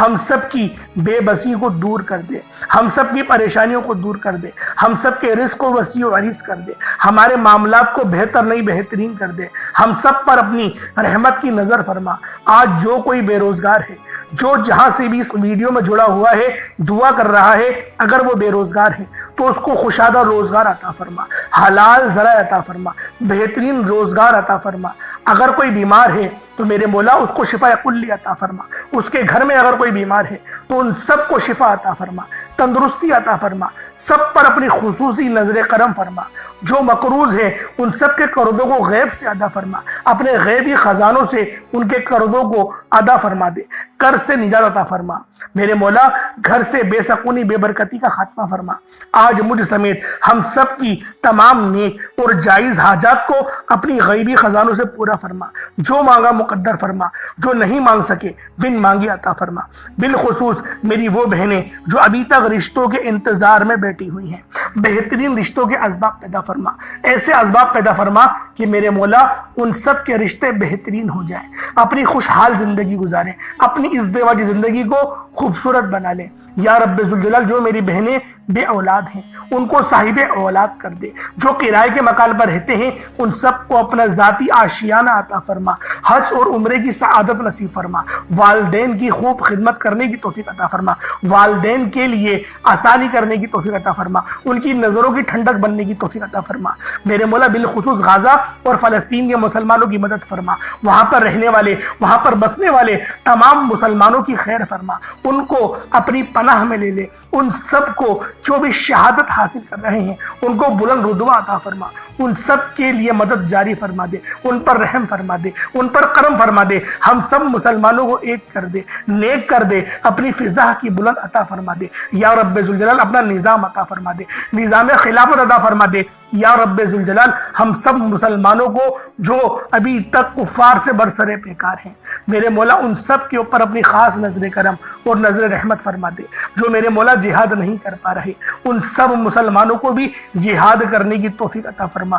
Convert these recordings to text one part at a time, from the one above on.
ہم سب کی بے بسی کو دور کر دے، ہم سب کی پریشانیوں کو دور کر دے، ہم سب کے رزق کو وسیع و عریض کر دے، ہمارے معاملات کو بہتر نہیں بہترین کر دے، ہم سب پر اپنی رحمت کی نظر فرما۔ آج جو کوئی بے روزگار ہے، جو جہاں سے بھی اس ویڈیو میں جڑا ہوا ہے دعا کر رہا ہے، اگر وہ بے روزگار ہے تو اس کو خوشادہ روزگار عطا فرما، حلال ذرائع عطا فرما، بہترین روزگار عطا فرما۔ اگر کوئی بیمار ہے تو میرے مولا اس کو شفا کلی عطا فرما، اس کے گھر میں اگر کوئی بیمار ہے تو ان سب کو شفا عطا فرما، تندرستی عطا فرما، سب پر اپنی خصوصی نظر کرم فرما۔ جو مقروض ہے ان سب کے قرضوں کو غیب سے ادا فرما، اپنے غیبی خزانوں سے ان کے قرضوں کو ادا فرما دے، قرض سے نجات عطا فرما۔ میرے مولا گھر سے بے سکونی بے برکتی کا خاتمہ فرما۔ آج مجھ سمیت ہم سب کی تمام نیک اور جائز حاجات کو اپنی غیبی خزانوں سے پورا فرما، جو مانگا مقدر فرما، جو نہیں مانگ سکے بن مانگی عطا فرما۔ بالخصوص میری وہ بہنیں جو ابھی تک رشتوں کے انتظار میں بیٹھی ہوئی ہیں، بہترین رشتوں کے اسباب پیدا فرما، ایسے اسباب پیدا فرما کہ میرے مولا ان سب کے رشتے بہترین ہو جائیں، اپنی خوشحال زندگی گزاریں، اپنی ازدواجی زندگی کو خوبصورت بنا لیں۔ یا رب ذوالجلال جو میری بہنیں بے اولاد ہیں ان کو صاحب اولاد کر دے، جو کرائے کے مکان پر رہتے ہیں ان سب کو اپنا ذاتی آشیانہ عطا فرما، حج اور عمرے کی سعادت نصیب فرما، والدین کی خوب خدمت کرنے کی توفیق عطا فرما، والدین کے لیے آسانی کرنے کی توفیق عطا فرما، ان کی نظروں کی ٹھنڈک بننے کی توفیق عطا فرما۔ میرے مولا بالخصوص غزہ اور فلسطین کے مسلمانوں کی مدد فرما، وہاں پر رہنے والے، وہاں پر بسنے والے تمام مسلمانوں کی خیر فرما، ان کو اپنی پناہ میں لے لے، ان سب کو جو بھی شہادت حاصل کر رہے ہیں ان کو بلند رتبہ عطا فرما، ان سب کے لیے مدد جاری فرما دے، ان پر رحم فرما دے، ان پر کرم فرما دے، ہم سب مسلمانوں کو ایک کر دے، نیک کر دے، اپنی فضا کی بلند عطا فرما دے۔ یا رب ذوالجلال اپنا نظام عطا فرما دے، نظام خلافت عطا فرما دے۔ یا رب ذوالجلال ہم سب مسلمانوں کو جو ابھی تک کفار سے برسرے پیکار ہیں، میرے مولا ان سب کے اوپر اپنی خاص نظر کرم اور نظر رحمت فرما دے۔ جو میرے مولا جہاد نہیں کر پا رہے ان سب مسلمانوں کو بھی جہاد کرنے کی توفیق عطا فرما،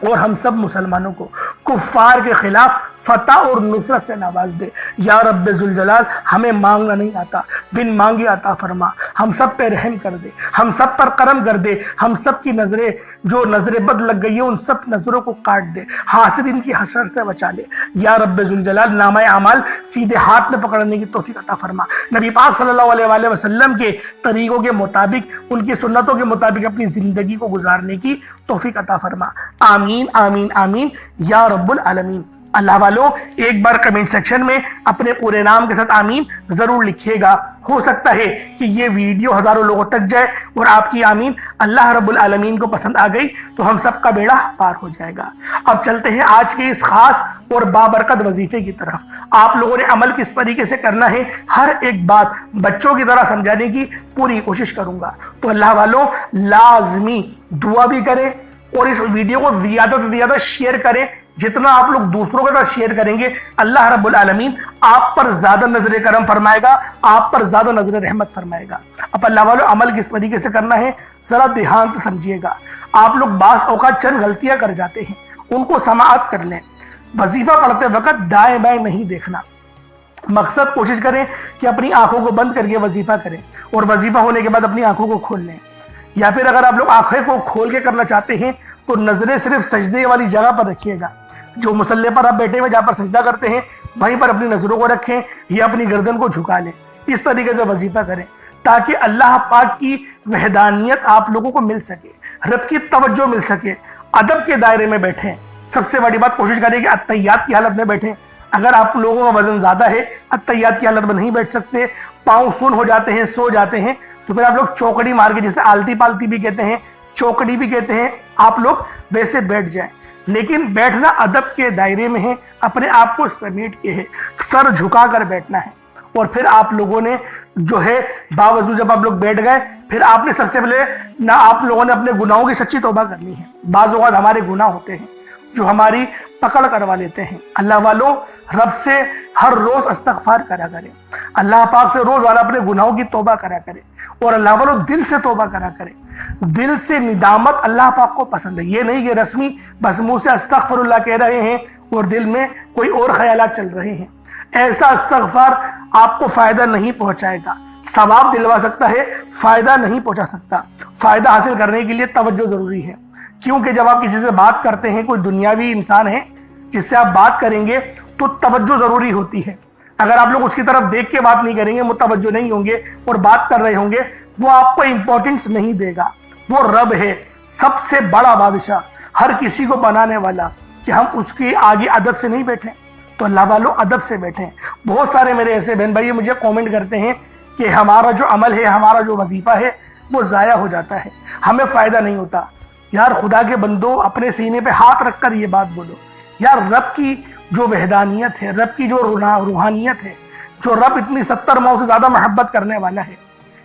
اور ہم سب مسلمانوں کو کفار کے خلاف فتح اور نصرت سے نواز دے۔ یا رب ذوالجلال ہمیں مانگنا نہیں آتا، بن مانگے عطا فرما، ہم سب پہ رحم کر دے، ہم سب پر کرم کر دے، ہم سب کی نظریں جو نظر بد لگ گئی ہے ان سب نظروں کو کاٹ دے، حاسدین کی حسد سے بچا لے۔ یا رب ذوالجلال نامہ اعمال سیدھے ہاتھ میں پکڑنے کی توفیق عطا فرما، نبی پاک صلی اللہ علیہ وآلہ وسلم کے طریقوں کے مطابق، ان کی سنتوں کے مطابق اپنی زندگی کو گزارنے کی توفیق عطا فرما۔ آمین آمین آمین یا رب العالمین۔ اللہ والوں ایک بار کمنٹ سیکشن میں اپنے پورے نام کے ساتھ آمین ضرور لکھیے گا، ہو سکتا ہے کہ یہ ویڈیو ہزاروں لوگوں تک جائے اور آپ کی آمین اللہ رب العالمین کو پسند آ گئی تو ہم سب کا بیڑا پار ہو جائے گا۔ اب چلتے ہیں آج کے اس خاص اور بابرکت وظیفے کی طرف۔ آپ لوگوں نے عمل کس طریقے سے کرنا ہے ہر ایک بات بچوں کی طرح سمجھانے کی پوری کوشش کروں گا، تو اللہ والوں لازمی دعا بھی کریں اور اس ویڈیو کو زیادہ سے زیادہ شیئر کریں۔ جتنا آپ لوگ دوسروں کے ساتھ شیئر کریں گے اللہ رب العالمین آپ پر زیادہ نظر کرم فرمائے گا، آپ پر زیادہ نظر رحمت فرمائے گا۔ اب اللہ والوں عمل کس طریقے سے کرنا ہے ذرا دھیان سے سمجھیے گا۔ آپ لوگ بعض اوقات چند غلطیاں کر جاتے ہیں، ان کو سماعت کر لیں۔ وظیفہ پڑھتے وقت دائیں بائیں نہیں دیکھنا، مقصد کوشش کریں کہ اپنی آنکھوں کو بند کر کے وظیفہ کریں اور وظیفہ ہونے کے بعد اپنی آنکھوں کو کھول لیں، یا پھر اگر آپ لوگ آنکھیں کو کھول کے کرنا چاہتے ہیں تو نظریں صرف سجدے والی جگہ پر رکھیے گا، جو مصلی پر آپ بیٹھے ہوئے جہاں پر سجدہ کرتے ہیں وہیں پر اپنی نظروں کو رکھیں یا اپنی گردن کو جھکا لیں۔ اس طریقے سے وظیفہ کریں تاکہ اللہ پاک کی وحدانیت آپ لوگوں کو مل سکے، رب کی توجہ مل سکے، ادب کے دائرے میں بیٹھیں۔ سب سے بڑی بات کوشش کریں کہ اتحیات کی حالت میں بیٹھیں۔ اگر آپ لوگوں کا وزن زیادہ ہے، اتحیات کی حالت میں نہیں بیٹھ سکتے، پاؤں سن ہو جاتے ہیں، سو جاتے ہیں، تو پھر آپ لوگ چوکڑی مار کے، جسے آلتی پالتی بھی کہتے ہیں، چوکڑی بھی کہتے ہیں، آپ لوگ ویسے بیٹھ جائیں۔ لیکن بیٹھنا ادب کے دائرے میں ہے، اپنے آپ کو سمیٹ کے ہے، سر جھکا کر بیٹھنا ہے۔ اور پھر آپ لوگوں نے جو ہے باوضو جب آپ لوگ بیٹھ گئے پھر آپ نے سب سے پہلے نہ آپ لوگوں نے اپنے گناہوں کی سچی توبہ کرنی ہے۔ بعض اوقات ہمارے گناہ ہوتے ہیں جو ہماری پکڑ کروا لیتے ہیں۔ اللہ والوں رب سے ہر روز استغفار کرا کریں، اللہ پاک سے روزانہ اپنے گناہوں کی توبہ کرا کریں، اور اللہ والوں دل سے توبہ کرا کریں۔ دل سے ندامت اللہ پاک کو پسند ہے، یہ نہیں کہ رسمی بس منہ سے استغفر اللہ کہہ رہے ہیں اور دل میں کوئی اور خیالات چل رہے ہیں۔ ایسا استغفار آپ کو فائدہ نہیں پہنچائے گا، ثواب دلوا سکتا ہے، فائدہ نہیں پہنچا سکتا۔ فائدہ حاصل کرنے کے لیے توجہ ضروری ہے، کیونکہ جب آپ کسی سے بات کرتے ہیں، کوئی دنیاوی انسان ہے جس سے آپ بات کریں گے تو توجہ ضروری ہوتی ہے۔ اگر آپ لوگ اس کی طرف دیکھ کے بات نہیں کریں گے، متوجہ نہیں ہوں گے اور بات کر رہے ہوں گے، وہ آپ کو امپورٹنس نہیں دے گا۔ وہ رب ہے، سب سے بڑا بادشاہ، ہر کسی کو بنانے والا، کہ ہم اس کے آگے ادب سے نہیں بیٹھیں۔ تو اللہ والوں ادب سے بیٹھیں۔ بہت سارے میرے ایسے بہن بھائی مجھے کومنٹ کرتے ہیں کہ ہمارا جو عمل ہے، ہمارا جو وظیفہ ہے وہ ضائع ہو جاتا ہے، ہمیں فائدہ نہیں ہوتا۔ یار خدا کے بندو، اپنے سینے پہ ہاتھ رکھ کر یہ بات بولو، یار رب کی جو وحدانیت ہے، رب کی جو روحانیت ہے، جو رب اتنی 70 ماؤں سے زیادہ محبت کرنے والا ہے،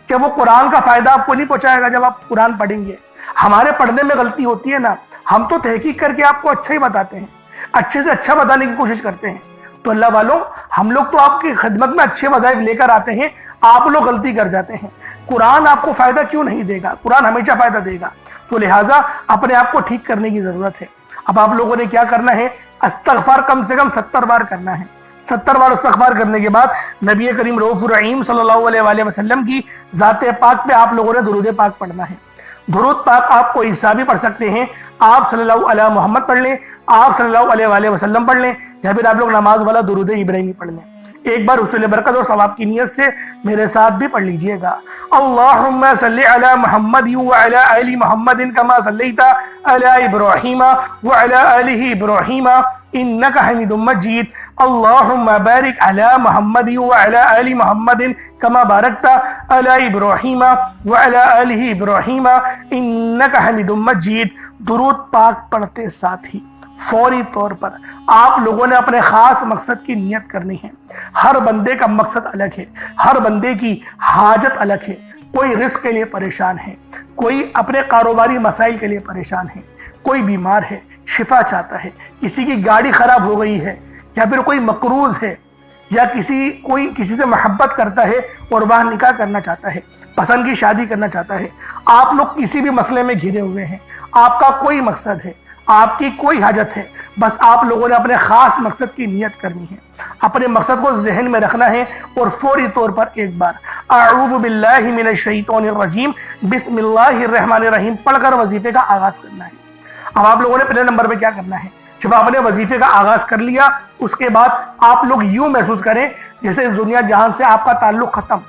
کہ وہ قرآن کا فائدہ آپ کو نہیں پہنچائے گا جب آپ قرآن پڑھیں گے۔ ہمارے پڑھنے میں غلطی ہوتی ہے نا، ہم تو تحقیق کر کے آپ کو اچھا ہی بتاتے ہیں، اچھے سے اچھا بتانے کی کوشش کرتے ہیں۔ تو اللہ والوں، ہم لوگ تو آپ کی خدمت میں اچھے وظائف لے کر آتے ہیں، آپ لوگ غلطی کر جاتے ہیں۔ قرآن آپ کو فائدہ کیوں نہیں دے گا؟ قرآن ہمیشہ فائدہ دے گا۔ تو لہٰذا اپنے آپ کو ٹھیک کرنے کی ضرورت ہے۔ اب آپ لوگوں نے کیا کرنا ہے؟ استغفار کم سے کم 70 بار کرنا ہے۔ 70 بار استغفار کرنے کے بعد نبی کریم رؤوف الرحیم صلی اللہ علیہ وآلہ وسلم کی ذات پاک پہ آپ لوگوں نے درود پاک پڑھنا ہے۔ درود پاک آپ کو عیسیٰ بھی پڑھ سکتے ہیں، آپ صلی اللہ علیہ محمد پڑھ لیں، آپ صلی اللہ علیہ وآلہ وسلم پڑھ لیں، یا پھر آپ لوگ نماز والا درود ابراہیمی پڑھ لیں۔ ایک بار حصول برکت اور ثواب کی نیت سے میرے ساتھ بھی پڑھ لیجئے گا۔ اللہم صلی علی محمد وعلی آل محمد کما صلیت علی ابراہیم وعلی آل ابراہیم انک حمید مجید۔ اللہم بارک علی محمد وعلی آل محمد کما بارکت علی ابراہیم وعلی آل ابراہیم انک حمید مجید۔ درود پاک پڑھتے ساتھ ہی فوری طور پر آپ لوگوں نے اپنے خاص مقصد کی نیت کرنی ہے۔ ہر بندے کا مقصد الگ ہے، ہر بندے کی حاجت الگ ہے۔ کوئی رزق کے لیے پریشان ہے، کوئی اپنے کاروباری مسائل کے لیے پریشان ہے، کوئی بیمار ہے، شفا چاہتا ہے، کسی کی گاڑی خراب ہو گئی ہے، یا پھر کوئی مقروض ہے، یا کوئی کسی سے محبت کرتا ہے اور وہ نکاح کرنا چاہتا ہے، پسند کی شادی کرنا چاہتا ہے۔ آپ لوگ کسی بھی مسئلے میں گھرے ہوئے ہیں، آپ کا کوئی مقصد ہے، آپ کی کوئی حاجت ہے، بس آپ لوگوں نے اپنے خاص مقصد کی نیت کرنی ہے، اپنے مقصد کو ذہن میں رکھنا ہے، اور فوری طور پر ایک بار اعوذ باللہ من الشیطان الرجیم بسم اللہ الرحمن الرحیم پڑھ کر وظیفے کا آغاز کرنا ہے۔ اب آپ لوگوں نے پہلے نمبر پہ کیا کرنا ہے؟ جب آپ نے وظیفے کا آغاز کر لیا، اس کے بعد آپ لوگ یوں محسوس کریں جیسے اس دنیا جہان سے آپ کا تعلق ختم،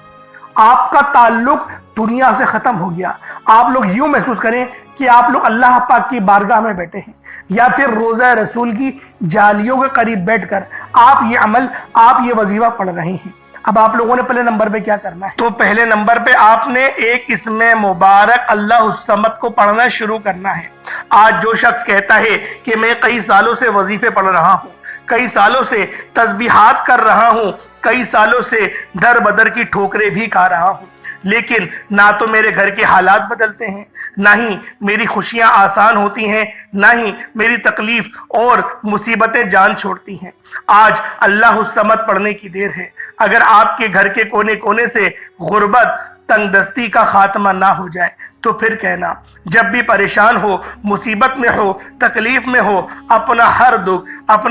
آپ کا تعلق دنیا سے ختم ہو گیا۔ آپ لوگ یوں محسوس کریں کہ آپ لوگ اللہ پاک کی بارگاہ میں بیٹھے ہیں، یا پھر روضہ رسول کی جالیوں کے قریب بیٹھ کر آپ یہ عمل، آپ یہ وظیفہ پڑھ رہے ہیں۔ اب آپ لوگوں نے پہلے نمبر پہ کیا کرنا ہے؟ تو پہلے نمبر پہ آپ نے ایک اسم مبارک اللہ الصمد کو پڑھنا شروع کرنا ہے۔ آج جو شخص کہتا ہے کہ میں کئی سالوں سے وظیفے پڑھ رہا ہوں، کئی سالوں سے تسبیحات کر رہا ہوں، کئی سالوں سے در بدر کی ٹھوکریں بھی کھا رہا ہوں، لیکن نہ تو میرے گھر کے حالات بدلتے ہیں، نہ ہی میری خوشیاں آسان ہوتی ہیں، نہ ہی میری تکلیف اور مصیبتیں جان چھوڑتی ہیں، آج اللہ الصمد پڑھنے کی دیر ہے۔ اگر آپ کے گھر کے کونے کونے سے غربت، تنگ دستی کا خاتمہ نہ ہو جائے تو پھر کہنا، جب بھی پریشان ہو، مصیبت میں ہو، تکلیف میں ہو، اپنا ہر دکھ،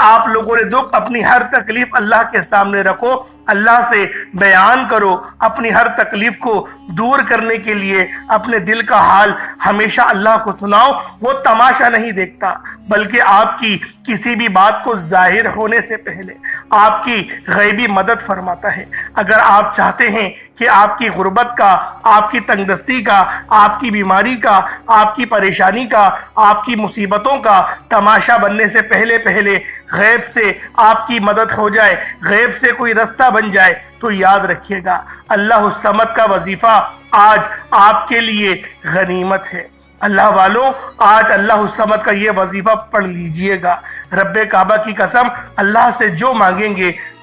آپ لوگوں نے دکھ، اپنی ہر تکلیف اللہ کے سامنے رکھو، اللہ سے بیان کرو، اپنی ہر تکلیف کو دور کرنے کے لیے اپنے دل کا حال ہمیشہ اللہ کو سناؤ۔ وہ تماشا نہیں دیکھتا، بلکہ آپ کی کسی بھی بات کو ظاہر ہونے سے پہلے آپ کی غیبی مدد فرماتا ہے۔ اگر آپ چاہتے ہیں کہ آپ کی غربت کا، آپ کی تنگ دستی کا، آپ کی بیماری کا، آپ کی پریشانی کا، آپ کی مصیبتوں کا تماشا بننے سے پہلے غیب سے آپ کی مدد ہو جائے، غیب سے کوئی رستہ بن جائے، تو یاد رکھیے گا اللہ الصمد کا وظیفہ آج آپ کے لیے غنیمت ہے۔ اللہ والوں، آج اللہ الصمد کا یہ وظیفہ پڑھ لیجئے گا۔ رب کعبہ کی قسم، اللہ سے جو مانگیں گے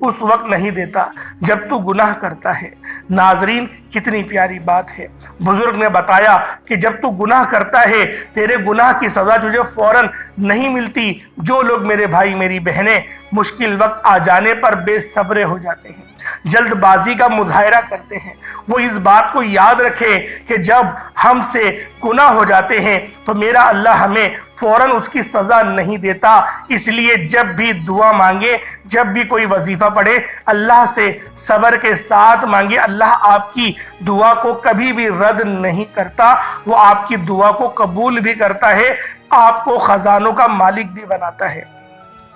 اس وقت نہیں دیتا جب تو گناہ کرتا ہے۔ ناظرین، کتنی پیاری بات ہے۔ بزرگ نے بتایا کہ جب تو گناہ کرتا ہے تیرے گناہ کی سزا تجھے فوراً نہیں ملتی۔ جو لوگ میرے بھائی میری بہنیں مشکل وقت آ جانے پر بے صبر ہو جاتے ہیں، جلد بازی کا مظاہرہ کرتے ہیں، وہ اس بات کو یاد رکھے کہ جب ہم سے گناہ ہو جاتے ہیں تو میرا اللہ ہمیں فوراً اس کی سزا نہیں دیتا۔ اس لیے جب بھی دعا مانگے، جب بھی کوئی وظیفہ پڑھے، اللہ سے صبر کے ساتھ مانگے۔ اللہ آپ کی دعا کو کبھی بھی رد نہیں کرتا، وہ آپ کی دعا کو قبول بھی کرتا ہے، آپ کو خزانوں کا مالک بھی بناتا ہے۔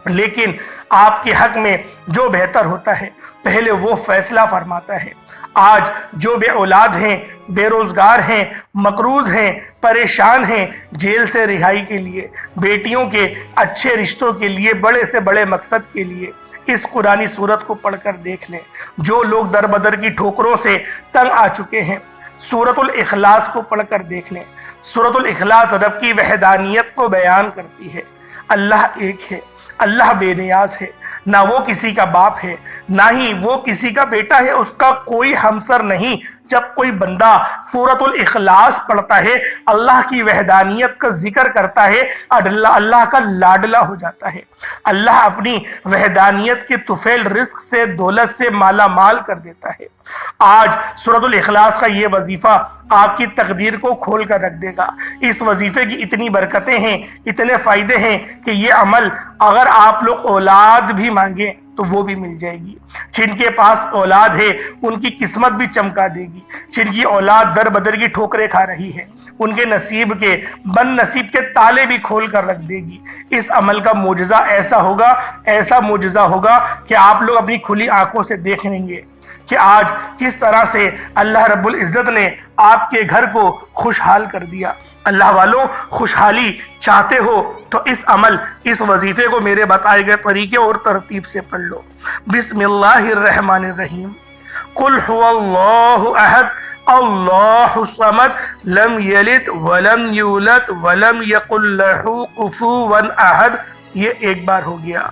لیکن آپ کے حق میں جو بہتر ہوتا ہے پہلے وہ فیصلہ فرماتا ہے۔ آج جو بے اولاد ہیں، بے روزگار ہیں، مقروض ہیں، پریشان ہیں، جیل سے رہائی کے لیے، بیٹیوں کے اچھے رشتوں کے لیے، بڑے سے بڑے مقصد کے لیے اس قرآنی سورت کو پڑھ کر دیکھ لیں۔ جو لوگ در بدر کی ٹھوکروں سے تنگ آ چکے ہیں، سورۃ الاخلاص کو پڑھ کر دیکھ لیں۔ سورۃ الاخلاص رب کی وحدانیت کو بیان کرتی ہے۔ اللہ ایک ہے، اللہ بے نیاز ہے، نہ وہ کسی کا باپ ہے، نہ ہی وہ کسی کا بیٹا ہے، اس کا کوئی ہمسر نہیں۔ جب کوئی بندہ سورۃ الاخلاص پڑھتا ہے، اللہ کی وحدانیت کا ذکر کرتا ہے، اللہ کا لاڈلا ہو جاتا ہے۔ اللہ اپنی وحدانیت کے طفیل رزق سے، دولت سے مالا مال کر دیتا ہے۔ آج سورۃ الاخلاص کا یہ وظیفہ آپ کی تقدیر کو کھول کر رکھ دے گا۔ اس وظیفے کی اتنی برکتیں ہیں، اتنے فائدے ہیں کہ یہ عمل اگر آپ لوگ اولاد بھی مانگیں تو وہ بھی مل جائے گی۔ جن کے پاس اولاد ہے ان کی قسمت بھی چمکا دے گی۔ جن کی اولاد در بدر کی ٹھوکریں کھا رہی ہے ان کے نصیب کے، بد نصیب کے تالے بھی کھول کر رکھ دے گی۔ اس عمل کا معجزہ ایسا ہوگا، ایسا معجزہ ہوگا کہ آپ لوگ اپنی کھلی آنکھوں سے دیکھ لیں گے کہ آج کس طرح سے اللہ رب العزت نے آپ کے گھر کو خوشحال کر دیا۔ اللہ والوں، خوشحالی چاہتے ہو تو اس عمل، اس وظیفے کو میرے بتائے گئے طریقے اور ترتیب سے پڑھ لو۔ بسم اللہ الرحمن الرحیم۔ قل هو اللہ احد اللہ الصمد لم یلد ولم یولد ولم یکن لہ کفوا احد۔ یہ ایک بار ہو گیا۔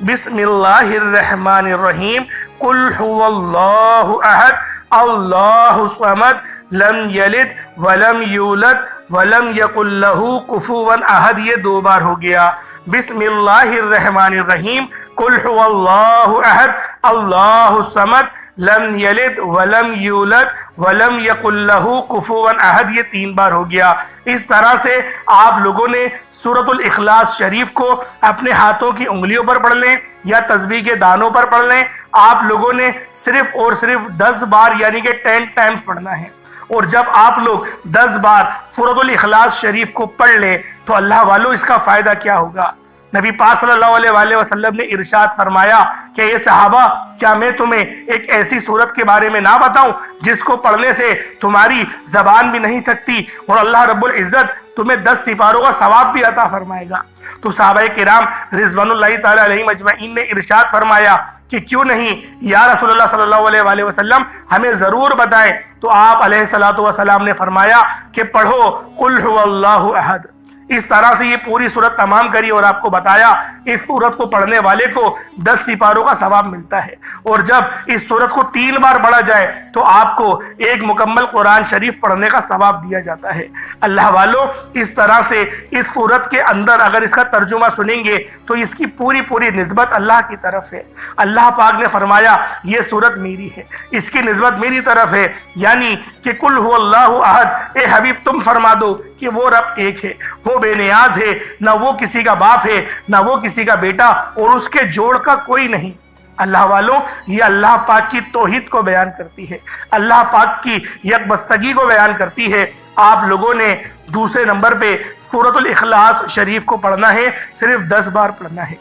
بسم اللہ الرحمن الرحیم۔ قل هو اللہ احد اللہ الصمد لم یلد ولم یولد ولم یکن لہ کفوا احد۔ یہ دو بار ہو گیا۔ بسم اللہ الرحمن الرحیم۔ قل هو اللہ احد اللہ الصمد لم یلد ولم یولد ولم یکن لہ کفوا احد۔ یہ تین بار ہو گیا۔ اس طرح سے آپ لوگوں نے سورۃ الاخلاص شریف کو اپنے ہاتھوں کی انگلیوں پر پڑھ لیں یا تسبیح کے دانوں پر پڑھ لیں۔ آپ لوگوں نے صرف اور صرف 10 بار یعنی کہ 10 ٹائمز پڑھنا ہے۔ اور جب آپ لوگ 10 بار سورۃ الاخلاص شریف کو پڑھ لیں تو اللہ والوں اس کا فائدہ کیا ہوگا؟ نبی پاک صلی اللہ علیہ وآلہ وسلم نے ارشاد فرمایا کہ اے صحابہ، کیا میں تمہیں ایک ایسی سورت کے بارے میں نہ بتاؤں جس کو پڑھنے سے تمہاری زبان بھی نہیں تھکتی اور اللہ رب العزت تمہیں 10 سپاروں کا ثواب بھی عطا فرمائے گا؟ تو صحابہ کرام رضوان اللہ تعالی علیہم اجمعین نے ارشاد فرمایا کہ کیوں نہیں یا رسول اللہ صلی اللہ علیہ وآلہ وسلم، ہمیں ضرور بتائیں۔ تو آپ علیہ الصلوۃ والسلام نے فرمایا کہ پڑھو قل هو اللہ احد۔ اس طرح سے یہ پوری سورت تمام کری اور آپ کو بتایا اس سورت کو پڑھنے والے کو 10 سپاروں کا ثواب ملتا ہے، اور جب اس سورت کو 3 بار پڑھا جائے تو آپ کو ایک مکمل قرآن شریف پڑھنے کا ثواب دیا جاتا ہے۔ اللہ والوں، اس طرح سے اس سورت کے اندر اگر اس کا ترجمہ سنیں گے تو اس کی پوری نسبت اللہ کی طرف ہے۔ اللہ پاک نے فرمایا یہ سورت میری ہے، اس کی نسبت میری طرف ہے، یعنی کہ قل هو اللہ احد، اے حبیب تم فرما دو کہ وہ رب ایک ہے، وہ بے نیاز ہے، نہ وہ کسی کا باپ ہے، نہ وہ کسی کا بیٹا، اور اس کے جوڑ کا کوئی نہیں۔ اللہ والوں، یہ اللہ پاک کی توحید کو بیان کرتی ہے، اللہ پاک کی یکبستگی کو بیان کرتی ہے۔ آپ لوگوں نے دوسرے نمبر پہ سورۃ الاخلاص شریف کو پڑھنا ہے، صرف 10 بار پڑھنا ہے۔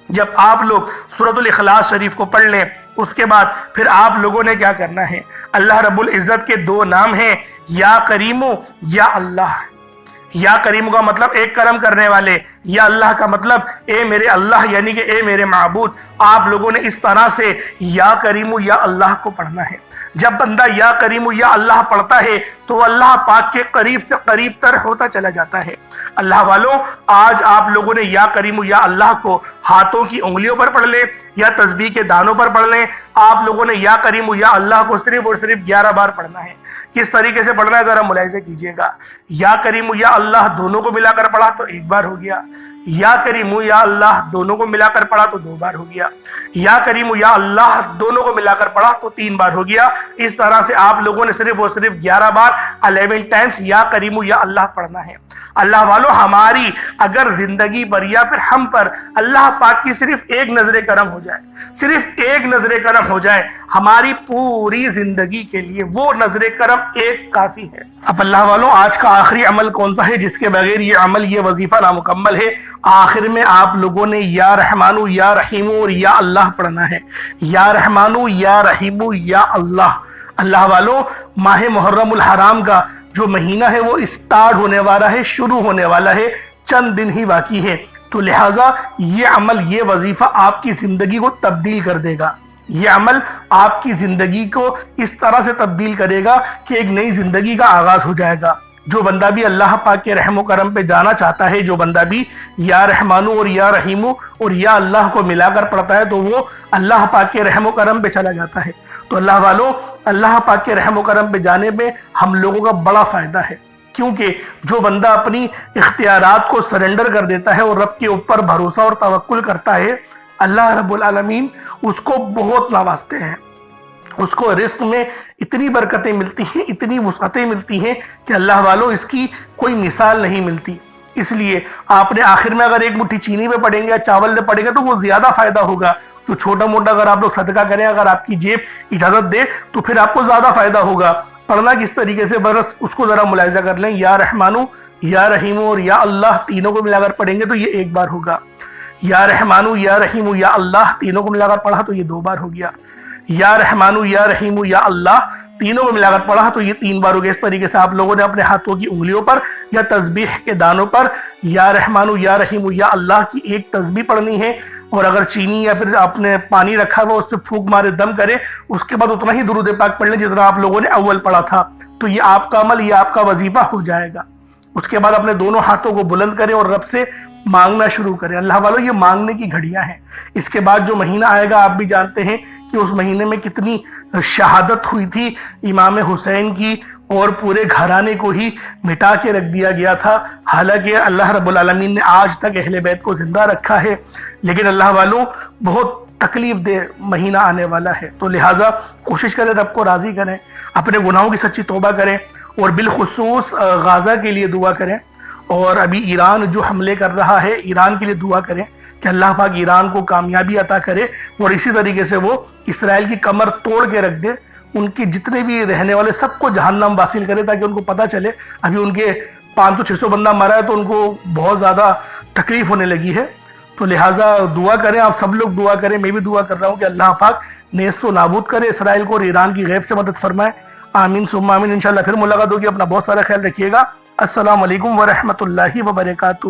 جب آپ لوگ سورۃ الاخلاص شریف کو پڑھ لیں اس کے بعد پھر آپ لوگوں نے کیا کرنا ہے؟ اللہ رب العزت کے 2 نام ہیں، یا کریمو یا اللہ۔ یا کریم کا مطلب ایک کرم کرنے والے، یا اللہ کا مطلب اے میرے اللہ، یعنی کہ اے میرے معبود۔ آپ لوگوں نے اس طرح سے یا کریم یا اللہ کو پڑھنا ہے۔ جب بندہ یا کریم یا اللہ پڑھتا ہے تو اللہ پاک کے قریب سے قریب تر ہوتا چلا جاتا ہے۔ اللہ والوں، آج آپ لوگوں نے یا کریم یا اللہ کو ہاتھوں کی انگلیوں پر پڑھ لیں یا تسبیح کے دانوں پر پڑھ لیں، آپ لوگوں نے یا کریم یا اللہ کو صرف اور صرف 11 بار پڑھنا ہے۔ کس طریقے سے پڑھنا ہے ذرا ملاحظہ کیجئے گا۔ یا کریم یا اللہ دونوں کو ملا کر پڑھا تو 1 بار ہو گیا، یا کریم یا اللہ دونوں کو ملا کر پڑھا تو 2 بار ہو گیا، یا کریم یا اللہ دونوں کو ملا کر پڑھا تو 3 بار ہو گیا۔ اس طرح سے آپ لوگوں نے صرف اور صرف 11 بار 11 ٹائمز یا کریم یا اللہ پڑھنا ہے۔ اللہ والوں، ہماری اگر زندگی پر یا پھر ہم پر اللہ پاک کی صرف ایک نظر کرم ہو جائے، صرف ایک نظر کرم ہو جائے، ہماری پوری زندگی کے لیے وہ نظر کرم ایک کافی ہے۔ اب اللہ والوں، آج کا آخری عمل کون سا ہے جس کے بغیر یہ عمل، یہ وظیفہ نامکمل ہے؟ آخر میں آپ لوگوں نے یا رحمانو یا رحیمو اور یا اللہ پڑھنا ہے۔ یا رحمانو یا رحیمو یا اللہ۔ اللہ والوں، ماہ محرم الحرام کا جو مہینہ ہے وہ اسٹارٹ ہونے والا ہے، شروع ہونے والا ہے، چند دن ہی باقی ہے، تو لہٰذا یہ عمل، یہ وظیفہ آپ کی زندگی کو تبدیل کر دے گا۔ یہ عمل آپ کی زندگی کو اس طرح سے تبدیل کرے گا کہ ایک نئی زندگی کا آغاز ہو جائے گا۔ جو بندہ بھی اللہ پاک کے رحم و کرم پہ جانا چاہتا ہے، جو بندہ بھی یا رحمانو اور یا رحیمو اور یا اللہ کو ملا کر پڑھتا ہے، تو وہ اللہ پاک کے رحم و کرم پہ چلا جاتا ہے۔ تو اللہ والوں، اللہ پاک کے رحم و کرم پہ جانے میں ہم لوگوں کا بڑا فائدہ ہے، کیونکہ جو بندہ اپنی اختیارات کو سرنڈر کر دیتا ہے اور رب کے اوپر بھروسہ اور توکل کرتا ہے، اللہ رب العالمین اس کو بہت نوازتے ہیں۔ اس کو رزق میں اتنی برکتیں ملتی ہیں، اتنی وسعتیں ملتی ہیں کہ اللہ والوں اس کی کوئی مثال نہیں ملتی۔ اس لیے آپ نے آخر میں اگر ایک مٹھی چینی میں پڑیں گے یا چاول میں پڑیں گے تو وہ زیادہ فائدہ ہوگا۔ جو چھوٹا موٹا اگر آپ لوگ صدقہ کریں، اگر آپ کی جیب اجازت دے تو پھر آپ کو زیادہ فائدہ ہوگا۔ پڑھنا کس طریقے سے، بس اس کو ذرا ملاحظہ کر لیں۔ یا رحمانو یا رحیمو اور یا اللہ تینوں کو ملا کر پڑھیں گے تو یہ 1 بار ہوگا۔ یا رحمانو یا رحیمو یا اللہ تینوں کو ملا کر پڑھا تو یہ 2 بار ہو گیا۔ یا رحمانو یا رحیمو یا اللہ تینوں کو ملا کر پڑھا تو یہ 3 بار ہو گیا۔ اس طریقے سے آپ لوگوں نے اپنے ہاتھوں کی انگلیوں پر یا تسبیح کے دانوں پر یا رحمانو یا رحیمو یا اللہ کی ایک تسبیح پڑھنی ہے، اور اگر چینی یا پھر آپ نے پانی رکھا ہوا اس پہ پھونک مارے دم کرے، اس کے بعد اتنا ہی درود پاک پڑھ لیں جتنا آپ لوگوں نے اول پڑھا تھا، تو یہ آپ کا عمل، یہ آپ کا وظیفہ ہو جائے گا۔ اس کے بعد اپنے دونوں ہاتھوں کو بلند کریں اور رب سے مانگنا شروع کریں۔ اللہ والوں، یہ مانگنے کی گھڑیاں ہیں۔ اس کے بعد جو مہینہ آئے گا، آپ بھی جانتے ہیں کہ اس مہینے میں کتنی شہادت ہوئی تھی امام حسین کی، اور پورے گھرانے کو ہی مٹا کے رکھ دیا گیا تھا۔ حالانکہ اللہ رب العالمین نے آج تک اہل بیت کو زندہ رکھا ہے، لیکن اللہ والوں بہت تکلیف دہ مہینہ آنے والا ہے، تو لہٰذا کوشش کریں رب کو راضی کریں، اپنے گناہوں کی سچی توبہ کریں، اور بالخصوص غزہ کے لیے دعا کریں، اور ابھی ایران جو حملے کر رہا ہے، ایران کے لیے دعا کریں کہ اللہ پاک ایران کو کامیابی عطا کرے، اور اسی طریقے سے وہ اسرائیل کی کمر توڑ کے رکھ دے، ان کے جتنے بھی رہنے والے سب کو جہنم واصل کرے، تاکہ ان کو پتہ چلے ابھی ان کے 500-600 بندہ مرا ہے تو ان کو بہت زیادہ تکلیف ہونے لگی ہے۔ تو لہٰذا دعا کریں، آپ سب لوگ دعا کریں، میں بھی دعا کر رہا ہوں کہ اللہ پاک نیست و نابود کرے اسرائیل کو اور ایران کی غیب سے مدد فرمائے۔ آمین ثم آمین۔ انشاءاللہ پھر ملاقات ہوگی، اپنا بہت سارا خیال رکھیے گا۔ السلام علیکم ورحمۃ اللہ وبرکاتہ۔